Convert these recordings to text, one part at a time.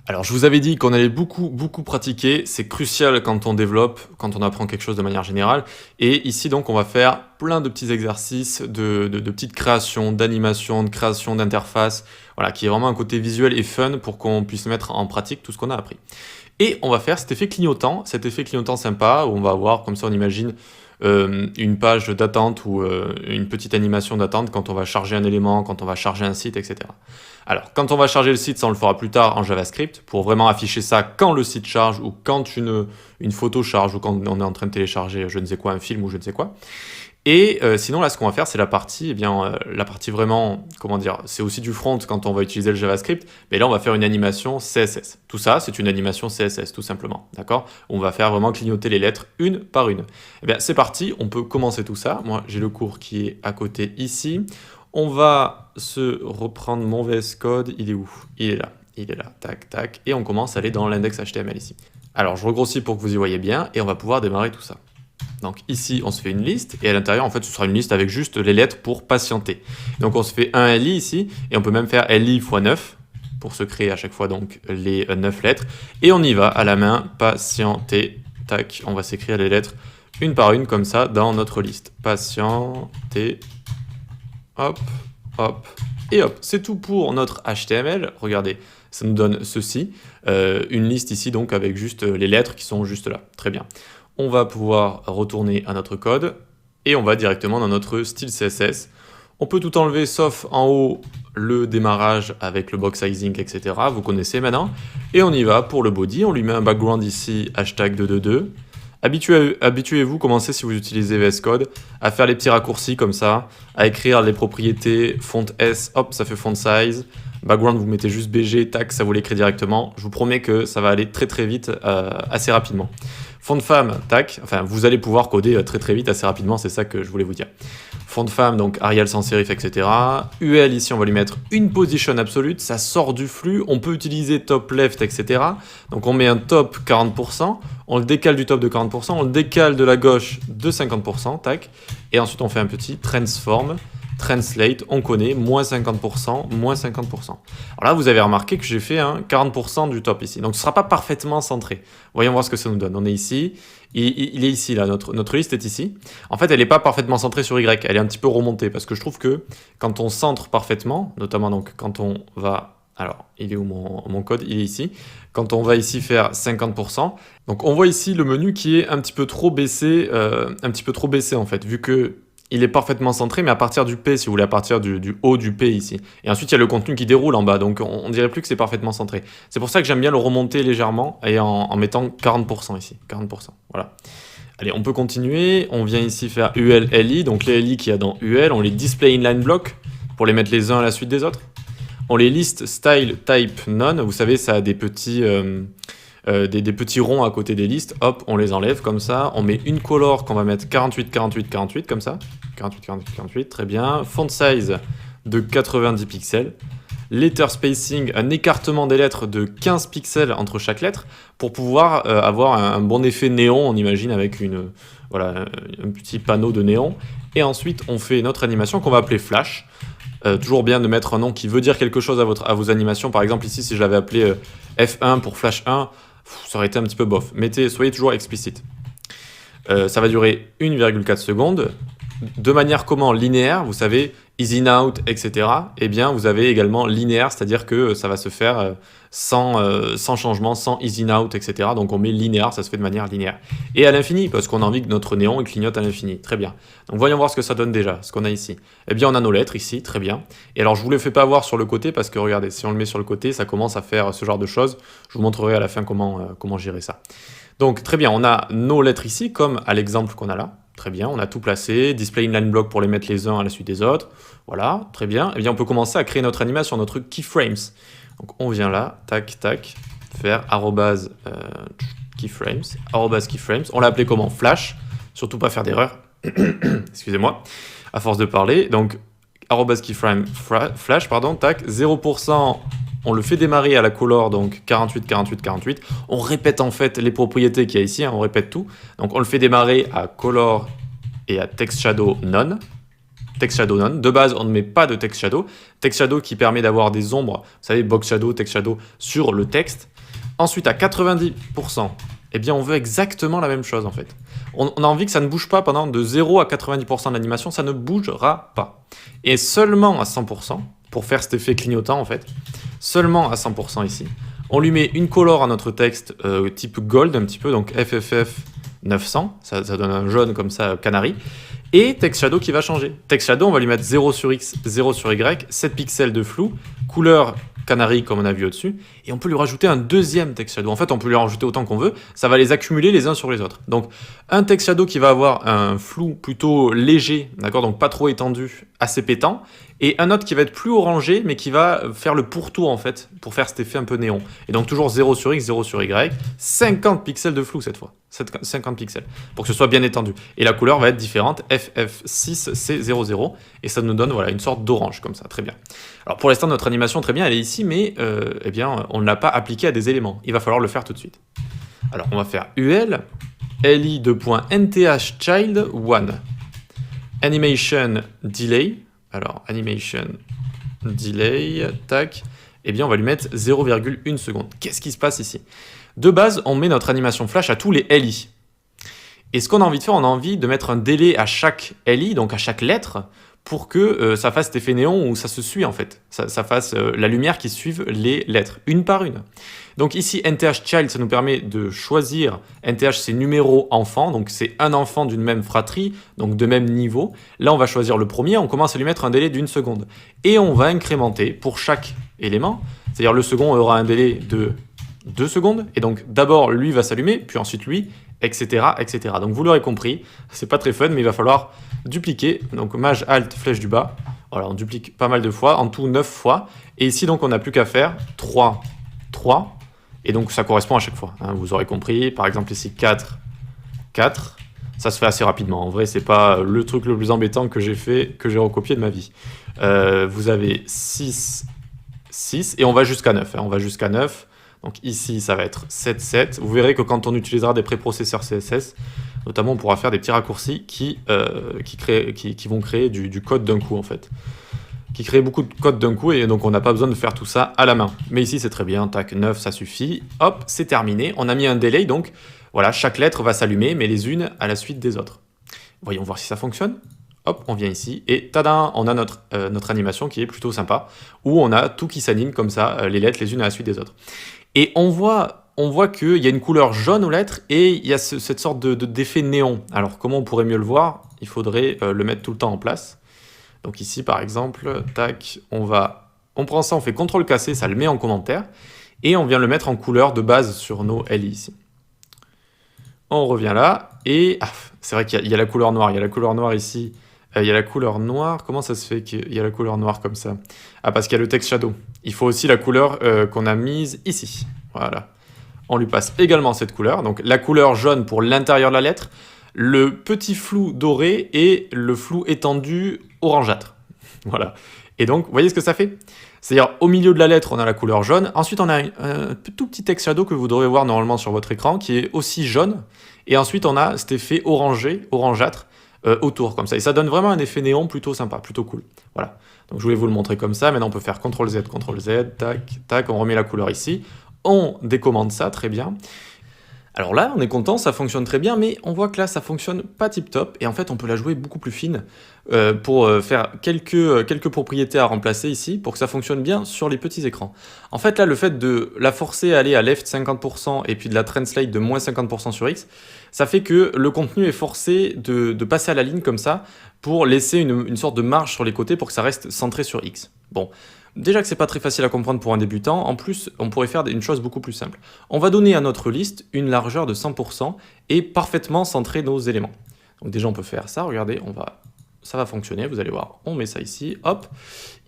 Alors, je vous avais dit qu'on allait beaucoup pratiquer. C'est crucial quand on développe, quand on apprend quelque chose de manière générale. Et ici, donc, on va faire plein de petits exercices de petites créations, d'animations, de création d'interfaces. Voilà, qui est vraiment un côté visuel et fun pour qu'on puisse mettre en pratique tout ce qu'on a appris. Et on va faire cet effet clignotant sympa, où on va avoir, comme ça on imagine, une page d'attente ou une petite animation d'attente quand on va charger un élément, quand on va charger un site, etc. Alors, quand on va charger le site, ça on le fera plus tard en JavaScript, pour vraiment afficher ça quand le site charge, ou quand une photo charge, ou quand on est en train de télécharger je ne sais quoi, un film ou je ne sais quoi. Et sinon, là, ce qu'on va faire, c'est la partie vraiment, comment dire, c'est aussi du front quand on va utiliser le JavaScript, mais là, on va faire une animation CSS. Tout ça, c'est une animation CSS, tout simplement, d'accord? On va faire vraiment clignoter les lettres une par une. Eh bien, c'est parti, on peut commencer tout ça. Moi, j'ai le cours qui est à côté ici. On va se reprendre mon VS Code. Il est où? Il est là, tac, tac. Et on commence à aller dans l'index HTML ici. Alors, je regrossis pour que vous y voyez bien, et on va pouvoir démarrer tout ça. Donc ici, on se fait une liste, et à l'intérieur, en fait, ce sera une liste avec juste les lettres pour patienter. Donc on se fait un LI ici, et on peut même faire LI x 9, pour se créer à chaque fois donc les 9 lettres. Et on y va à la main, patienter, tac, on va s'écrire les lettres une par une, comme ça, dans notre liste. Patienter, hop, hop, et hop. C'est tout pour notre HTML, regardez, ça nous donne ceci, une liste ici, donc avec juste les lettres qui sont juste là, très bien. On va pouvoir retourner à notre code et on va directement dans notre style CSS. On peut tout enlever sauf en haut le démarrage avec le box sizing, etc. Vous connaissez maintenant. Et on y va pour le body. On lui met un background ici, hashtag 222. Habituez-vous, commencez si vous utilisez VS Code, à faire les petits raccourcis comme ça, à écrire les propriétés, font S, hop, ça fait font size. Background, vous mettez juste BG, tac, ça vous l'écrit directement. Je vous promets que ça va aller très vite, assez rapidement. Fond de femme, tac, enfin vous allez pouvoir coder très vite, assez rapidement, c'est ça que je voulais vous dire. Fond de femme, donc Arial sans serif, etc. UL, ici on va lui mettre une position absolute, ça sort du flux, on peut utiliser top left, etc. Donc on met un top 40%, on le décale du top de 40%, on le décale de la gauche de 50%, tac, et ensuite on fait un petit transform, translate, on connaît, moins 50%, moins 50%. Alors là, vous avez remarqué que j'ai fait un 40% du top ici. Donc ce ne sera pas parfaitement centré. Voyons voir ce que ça nous donne. On est ici, il est ici, là, notre liste est ici. En fait, elle n'est pas parfaitement centrée sur Y, elle est un petit peu remontée, parce que je trouve que quand on centre parfaitement, notamment donc quand on va... Alors, il est où mon code? Il est ici. Quand on va ici faire 50%, donc on voit ici le menu qui est un petit peu trop baissé, en fait, vu que il est parfaitement centré, mais à partir du P, si vous voulez, à partir du haut du P ici. Et ensuite, il y a le contenu qui déroule en bas, donc on dirait plus que c'est parfaitement centré. C'est pour ça que j'aime bien le remonter légèrement et en mettant 40% ici, 40%, voilà. Allez, on peut continuer, on vient ici faire UL, LI, donc les LI qu'il y a dans UL, on les display inline block pour les mettre les uns à la suite des autres. On les liste style, type, none, vous savez, ça a des petits... des petits ronds à côté des listes, hop, on les enlève comme ça, on met une color qu'on va mettre 48, 48, 48 comme ça, 48, 48, 48, très bien, font size de 90 pixels, letter spacing, un écartement des lettres de 15 pixels entre chaque lettre, pour pouvoir avoir un bon effet néon, on imagine, avec voilà, un petit panneau de néon, et ensuite on fait notre animation qu'on va appeler flash. Toujours bien de mettre un nom qui veut dire quelque chose à vos animations, par exemple ici si je l'avais appelé F1 pour flash 1, ça aurait été un petit peu bof. Soyez toujours explicite. Ça va durer 1,4 secondes. De manière comment? Linéaire, vous savez, easy in out, etc. Eh bien, vous avez également linéaire, c'est-à-dire que ça va se faire sans changement, sans easy in out, etc. Donc on met linéaire, ça se fait de manière linéaire. Et à l'infini, parce qu'on a envie que notre néon il clignote à l'infini. Très bien. Donc voyons voir ce que ça donne déjà, ce qu'on a ici. Eh bien, on a nos lettres ici, très bien. Et alors, je vous le fais pas voir sur le côté, parce que regardez, si on le met sur le côté, ça commence à faire ce genre de choses. Je vous montrerai à la fin comment gérer ça. Donc très bien, on a nos lettres ici, comme à l'exemple qu'on a là. Très bien, on a tout placé, display inline block pour les mettre les uns à la suite des autres. Voilà, très bien. Et bien on peut commencer à créer notre animation, notre keyframes. Donc on vient là, tac, tac, faire keyframes, keyframes. On l'a appelé comment? Flash, surtout pas faire d'erreur. Excusez-moi, à force de parler. Donc keyframe flash, pardon, tac, 0%. On le fait démarrer à la color, donc 48, 48, 48. On répète en fait les propriétés qu'il y a ici, hein, on répète tout. Donc on le fait démarrer à color et à text shadow none. Text shadow none. De base, on ne met pas de text shadow. Text shadow qui permet d'avoir des ombres, vous savez, box shadow, text shadow sur le texte. Ensuite, à 90%, eh bien, on veut exactement la même chose, en fait. On a envie que ça ne bouge pas pendant de 0 à 90% de l'animation, ça ne bougera pas. Et seulement à 100%, pour faire cet effet clignotant, en fait, seulement à 100% ici, on lui met une color à notre texte type gold, un petit peu, donc FFF 900, ça donne un jaune comme ça, canari, et text shadow qui va changer. Text shadow, on va lui mettre 0 sur X, 0 sur Y, 7 pixels de flou, couleur canari comme on a vu au-dessus, et on peut lui rajouter un deuxième text shadow. En fait, on peut lui en rajouter autant qu'on veut, ça va les accumuler les uns sur les autres. Donc, un text shadow qui va avoir un flou plutôt léger, d'accord, donc pas trop étendu, assez pétant, et un autre qui va être plus orangé, mais qui va faire le pourtour, en fait, pour faire cet effet un peu néon. Et donc, toujours 0 sur X, 0 sur Y, 50 pixels de flou cette fois, 50 pixels, pour que ce soit bien étendu. Et la couleur va être différente, FF6C00, et ça nous donne voilà, une sorte d'orange, comme ça, très bien. Alors, pour l'instant, notre animation, très bien, elle est ici, mais eh bien, on ne l'a pas appliquée à des éléments. Il va falloir le faire tout de suite. Alors, on va faire UL, li.nthchild1, animation delay. Alors, animation delay, tac, eh bien, on va lui mettre 0,1 seconde. Qu'est-ce qui se passe ici? De base, on met notre animation flash à tous les LI. Et ce qu'on a envie de faire, on a envie de mettre un délai à chaque LI, donc à chaque lettre, pour que ça fasse cet effet néon où ça se suit en fait. Ça fasse la lumière qui suive les lettres, une par une. Donc ici, NTH Child, ça nous permet de choisir, NTH c'est numéro enfant, donc c'est un enfant d'une même fratrie, donc de même niveau. Là, on va choisir le premier, on commence à lui mettre un délai d'1 seconde. Et on va incrémenter pour chaque élément, c'est-à-dire le second aura un délai de 2 secondes, et donc d'abord lui va s'allumer, puis ensuite lui, etc. etc. Donc vous l'aurez compris, c'est pas très fun, mais il va falloir dupliquer, donc Maj Alt flèche du bas, voilà, on duplique pas mal de fois, en tout 9 fois, et ici donc on n'a plus qu'à faire 3, 3, et donc ça correspond à chaque fois, hein, vous aurez compris, par exemple ici 4, 4, ça se fait assez rapidement, en vrai c'est pas le truc le plus embêtant que j'ai fait, que j'ai recopié de ma vie. Vous avez 6, 6, et on va jusqu'à 9, hein, on va jusqu'à 9, donc ici ça va être 7, 7, vous verrez que quand on utilisera des préprocesseurs CSS, notamment on pourra faire des petits raccourcis qui vont créer du code d'un coup en fait. Qui crée beaucoup de code d'un coup et donc on n'a pas besoin de faire tout ça à la main. Mais ici c'est très bien, tac, 9 ça suffit, hop, c'est terminé. On a mis un delay donc voilà, chaque lettre va s'allumer mais les unes à la suite des autres. Voyons voir si ça fonctionne. Hop, on vient ici et tada, on a notre animation qui est plutôt sympa où on a tout qui s'anime comme ça, les lettres les unes à la suite des autres. Et on voit qu'il y a une couleur jaune aux lettres et il y a cette sorte d'effet néon. Alors comment on pourrait mieux le voir? Il faudrait le mettre tout le temps en place. Donc ici par exemple, tac, on prend ça, on fait CTRL-C, ça le met en commentaire, et on vient le mettre en couleur de base sur nos LI ici. On revient là, et c'est vrai qu'il y a la couleur noire, il y a la couleur noire ici, il y a la couleur noire, comment ça se fait qu'il y a la couleur noire comme ça? Ah, parce qu'il y a le text shadow. Il faut aussi la couleur qu'on a mise ici, voilà. On lui passe également cette couleur, donc la couleur jaune pour l'intérieur de la lettre, le petit flou doré et le flou étendu orangeâtre. Voilà. Et donc, vous voyez ce que ça fait? C'est-à-dire, au milieu de la lettre, on a la couleur jaune. Ensuite, on a un tout petit text shadow que vous devrez voir normalement sur votre écran, qui est aussi jaune. Et ensuite, on a cet effet orangé, orangeâtre, autour, comme ça. Et ça donne vraiment un effet néon plutôt sympa, plutôt cool. Voilà. Donc, je voulais vous le montrer comme ça. Maintenant, on peut faire CTRL-Z, CTRL-Z, tac, tac. On remet la couleur ici. On décommande ça, très bien. Alors là, on est content, ça fonctionne très bien, mais on voit que là, ça fonctionne pas tip-top, et en fait, on peut la jouer beaucoup plus fine pour faire quelques propriétés à remplacer ici, pour que ça fonctionne bien sur les petits écrans. En fait, là, le fait de la forcer à aller à left 50% et puis de la translate de moins 50% sur X, ça fait que le contenu est forcé de passer à la ligne comme ça, pour laisser une sorte de marge sur les côtés pour que ça reste centré sur X. Bon. Déjà que c'est pas très facile à comprendre pour un débutant, en plus, on pourrait faire une chose beaucoup plus simple. On va donner à notre liste une largeur de 100% et parfaitement centrer nos éléments. Donc déjà, on peut faire ça, regardez, ça va fonctionner, vous allez voir. On met ça ici, hop.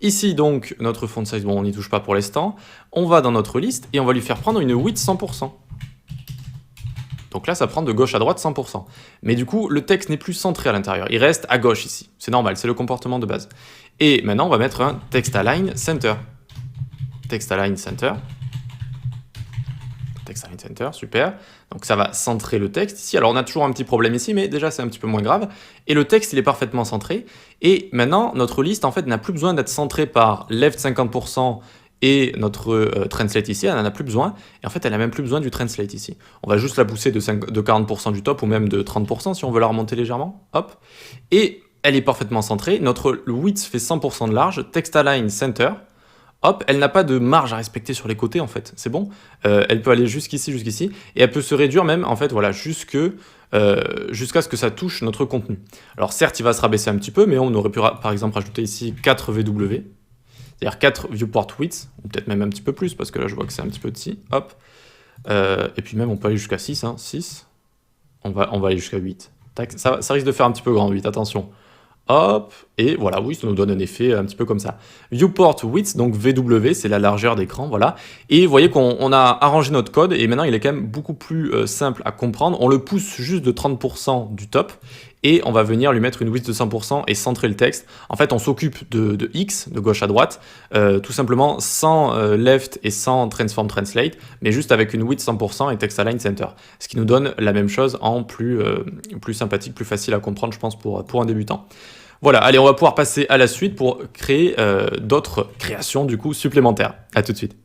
Ici, donc, notre font size, bon, on n'y touche pas pour l'instant. On va dans notre liste et on va lui faire prendre une width 100%. Donc là, ça prend de gauche à droite 100%. Mais du coup, le texte n'est plus centré à l'intérieur. Il reste à gauche ici. C'est normal, c'est le comportement de base. Et maintenant, on va mettre un text align center. Text align center. Text align center, super. Donc ça va centrer le texte ici. Alors on a toujours un petit problème ici, mais déjà c'est un petit peu moins grave. Et le texte, il est parfaitement centré. Et maintenant, notre liste, en fait, n'a plus besoin d'être centrée par left 50% et notre translate ici, elle n'en a plus besoin. Et en fait, elle n'a même plus besoin du translate ici. On va juste la pousser de 40% du top ou même de 30% si on veut la remonter légèrement. Hop. Et elle est parfaitement centrée. Notre width fait 100% de large. Text align center. Hop, elle n'a pas de marge à respecter sur les côtés en fait, c'est bon. Elle peut aller jusqu'ici, et elle peut se réduire même en fait, voilà, jusqu'à ce que ça touche notre contenu. Alors certes, il va se rabaisser un petit peu, mais on aurait pu par exemple rajouter ici 4 VW, c'est-à-dire 4 viewport width, ou peut-être même un petit peu plus, parce que là je vois que c'est un petit peu petit, hop. Et puis même on peut aller jusqu'à 6, hein, 6. On va aller jusqu'à 8. Tac, ça risque de faire un petit peu grand, 8, attention. Hop, et voilà, oui, ça nous donne un effet un petit peu comme ça. Viewport width, donc VW, c'est la largeur d'écran, voilà. Et vous voyez qu'on a arrangé notre code, et maintenant il est quand même beaucoup plus simple à comprendre. On le pousse juste de 30% du top, et on va venir lui mettre une width de 100% et centrer le texte. En fait, on s'occupe de X, de gauche à droite, tout simplement sans left et sans transform translate, mais juste avec une width 100% et text align center. Ce qui nous donne la même chose en plus sympathique, plus facile à comprendre, je pense, pour un débutant. Voilà, allez, on va pouvoir passer à la suite pour créer d'autres créations du coup supplémentaires. À tout de suite.